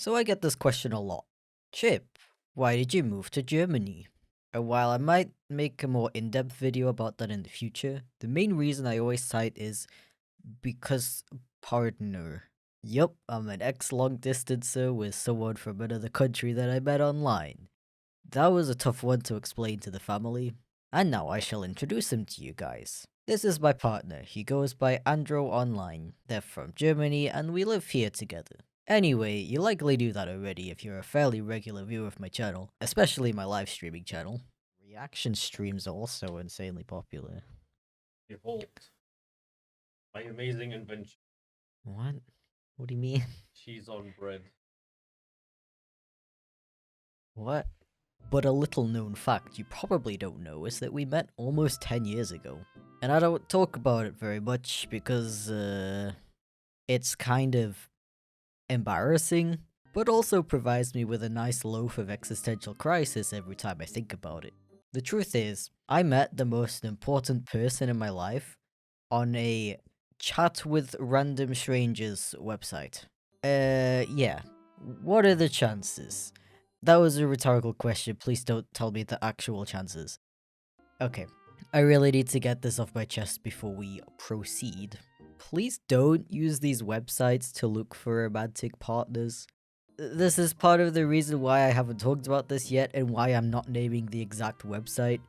So I get this question a lot. Chip, why did you move to Germany? And while I might make a more in-depth video about that in the future, the main reason I always cite is because partner. Yup, I'm an ex-long distancer with someone from another country that I met online. That was a tough one to explain to the family, and now I shall introduce him to you guys. This is my partner. He goes by Andro online. They're from Germany and we live here together. Anyway, you likely knew that already if you're a fairly regular viewer of my channel, especially my live streaming channel. Reaction streams are also insanely popular. Behold, my amazing invention. What? What do you mean? Cheese on bread. What? But a little known fact you probably don't know is that we met almost 10 years ago. And I don't talk about it very much because, it's kind of embarrassing, but also provides me with a nice loaf of existential crisis every time I think about it. The truth is, I met the most important person in my life on a chat with random strangers website. Yeah. What are the chances? That was a rhetorical question. Please don't tell me the actual chances. Okay. I really need to get this off my chest before we proceed. Please don't use these websites to look for romantic partners. This is part of the reason why I haven't talked about this yet and why I'm not naming the exact website.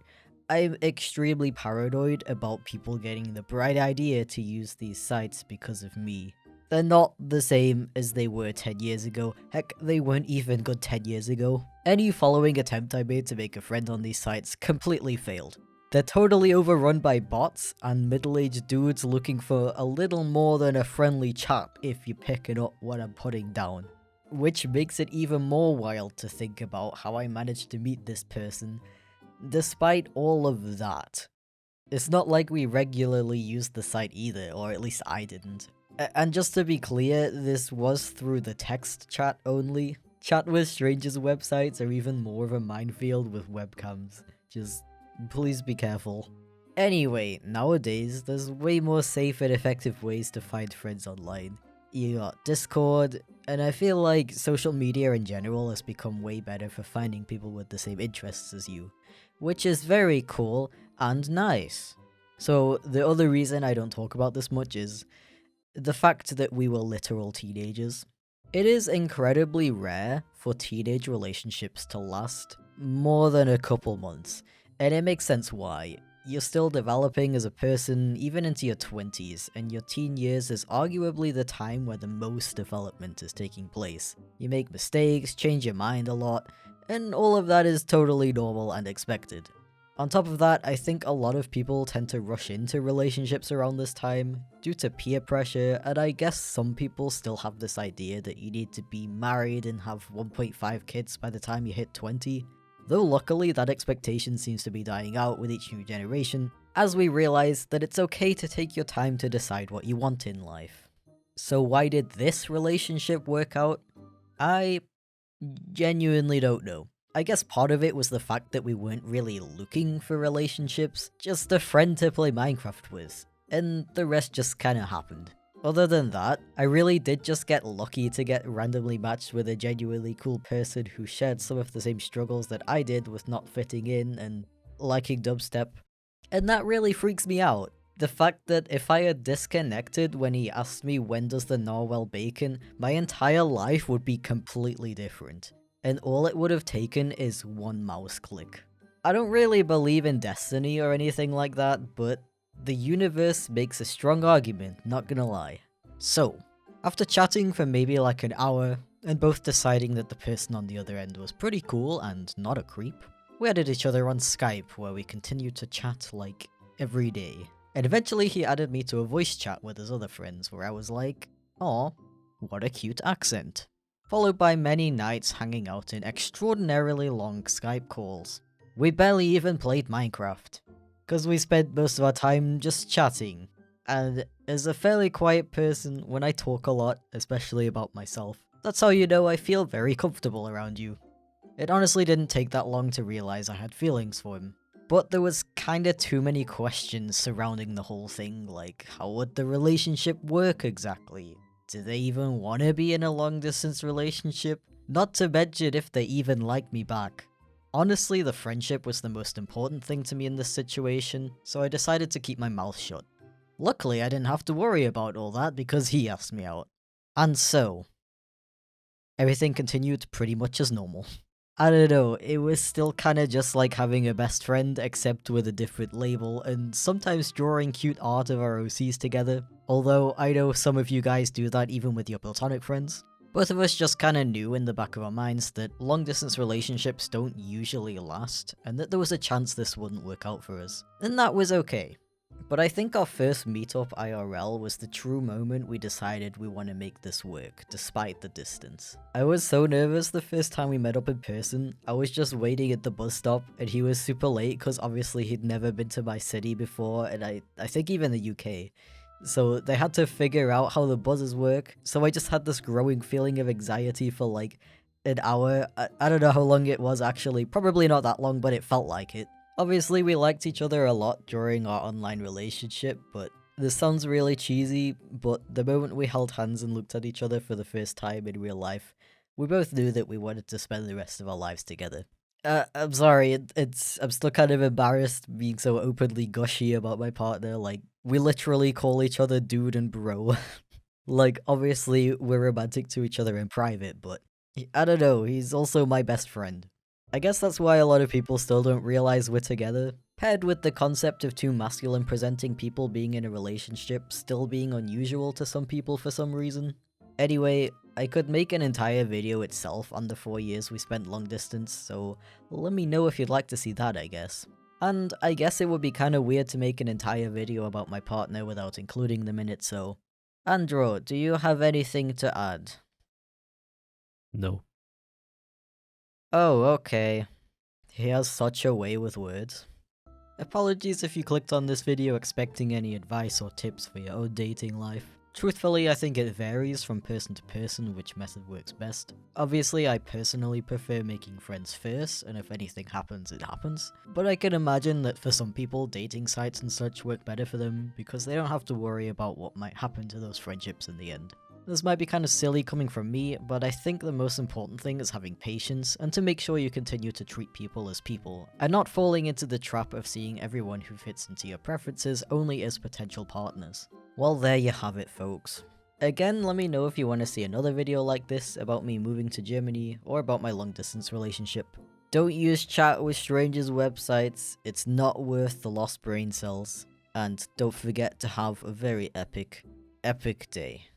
I'm extremely paranoid about people getting the bright idea to use these sites because of me. They're not the same as they were 10 years ago. Heck, they weren't even good 10 years ago. Any following attempt I made to make a friend on these sites completely failed. They're totally overrun by bots and middle-aged dudes looking for a little more than a friendly chat if you're picking up what I'm putting down. Which makes it even more wild to think about how I managed to meet this person, despite all of that. It's not like we regularly used the site either, or at least I didn't. And just to be clear, this was through the text chat only. Chat with strangers websites are even more of a minefield with webcams. Just please be careful. Anyway, nowadays, there's way more safe and effective ways to find friends online. You got Discord, and I feel like social media in general has become way better for finding people with the same interests as you, which is very cool and nice. So the other reason I don't talk about this much is the fact that we were literal teenagers. It is incredibly rare for teenage relationships to last more than a couple months, and it makes sense why. You're still developing as a person even into your 20s, and your teen years is arguably the time where the most development is taking place. You make mistakes, change your mind a lot, and all of that is totally normal and expected. On top of that, I think a lot of people tend to rush into relationships around this time due to peer pressure, and I guess some people still have this idea that you need to be married and have 1.5 kids by the time you hit 20. Though luckily that expectation seems to be dying out with each new generation, as we realize that it's okay to take your time to decide what you want in life. So why did this relationship work out? I genuinely don't know. I guess part of it was the fact that we weren't really looking for relationships, just a friend to play Minecraft with, and the rest just kinda happened. Other than that, I really did just get lucky to get randomly matched with a genuinely cool person who shared some of the same struggles that I did with not fitting in and liking dubstep. And that really freaks me out. The fact that if I had disconnected when he asked me when does the Narwhal bacon, my entire life would be completely different. And all it would have taken is one mouse click. I don't really believe in destiny or anything like that, but the universe makes a strong argument, not gonna lie. So, after chatting for maybe like an hour, and both deciding that the person on the other end was pretty cool and not a creep, we added each other on Skype where we continued to chat like every day. And eventually he added me to a voice chat with his other friends where I was like, "Aw, what a cute accent." Followed by many nights hanging out in extraordinarily long Skype calls. We barely even played Minecraft, because we spent most of our time just chatting. And as a fairly quiet person, when I talk a lot, especially about myself, that's how you know I feel very comfortable around you. It honestly didn't take that long to realize I had feelings for him. But there was kinda too many questions surrounding the whole thing, like how would the relationship work exactly? do they even want to be in a long distance relationship? Not to mention if they even like me back. Honestly, the friendship was the most important thing to me in this situation, so I decided to keep my mouth shut. Luckily, I didn't have to worry about all that because he asked me out. And so, everything continued pretty much as normal. I don't know, it was still kinda just like having a best friend, except with a different label, and sometimes drawing cute art of our OCs together. Although, I know some of you guys do that even with your platonic friends. Both of us just kinda knew in the back of our minds that long-distance relationships don't usually last, and that there was a chance this wouldn't work out for us. And that was okay. But I think our first meetup IRL was the true moment we decided we want to make this work, despite the distance. I was so nervous the first time we met up in person. I was just waiting at the bus stop, and he was super late because obviously he'd never been to my city before, and I think even the UK. So they had to figure out how the buzzes work, so I just had this growing feeling of anxiety for like an hour. I don't know how long it was actually, probably not that long, but it felt like it. Obviously, we liked each other a lot during our online relationship, but this sounds really cheesy, but the moment we held hands and looked at each other for the first time in real life, we both knew that we wanted to spend the rest of our lives together. I'm sorry, I'm still kind of embarrassed being so openly gushy about my partner, like, we literally call each other dude and bro. Like, obviously, we're romantic to each other in private, but I don't know, he's also my best friend. I guess that's why a lot of people still don't realize we're together. Paired with the concept of two masculine presenting people being in a relationship still being unusual to some people for some reason. Anyway, I could make an entire video itself on the 4 years we spent long distance, so let me know if you'd like to see that, I guess. And I guess it would be kinda weird to make an entire video about my partner without including them in it, so... Andro, do you have anything to add? No. Oh, okay. He has such a way with words. Apologies if you clicked on this video expecting any advice or tips for your own dating life. Truthfully, I think it varies from person to person which method works best. Obviously, I personally prefer making friends first, and if anything happens, it happens. But I can imagine that for some people, dating sites and such work better for them, because they don't have to worry about what might happen to those friendships in the end. This might be kind of silly coming from me, but I think the most important thing is having patience and to make sure you continue to treat people as people, and not falling into the trap of seeing everyone who fits into your preferences only as potential partners. Well, there you have it, folks. Again, let me know if you want to see another video like this about me moving to Germany or about my long distance relationship. Don't use chat with strangers' websites, it's not worth the lost brain cells. And don't forget to have a very epic day.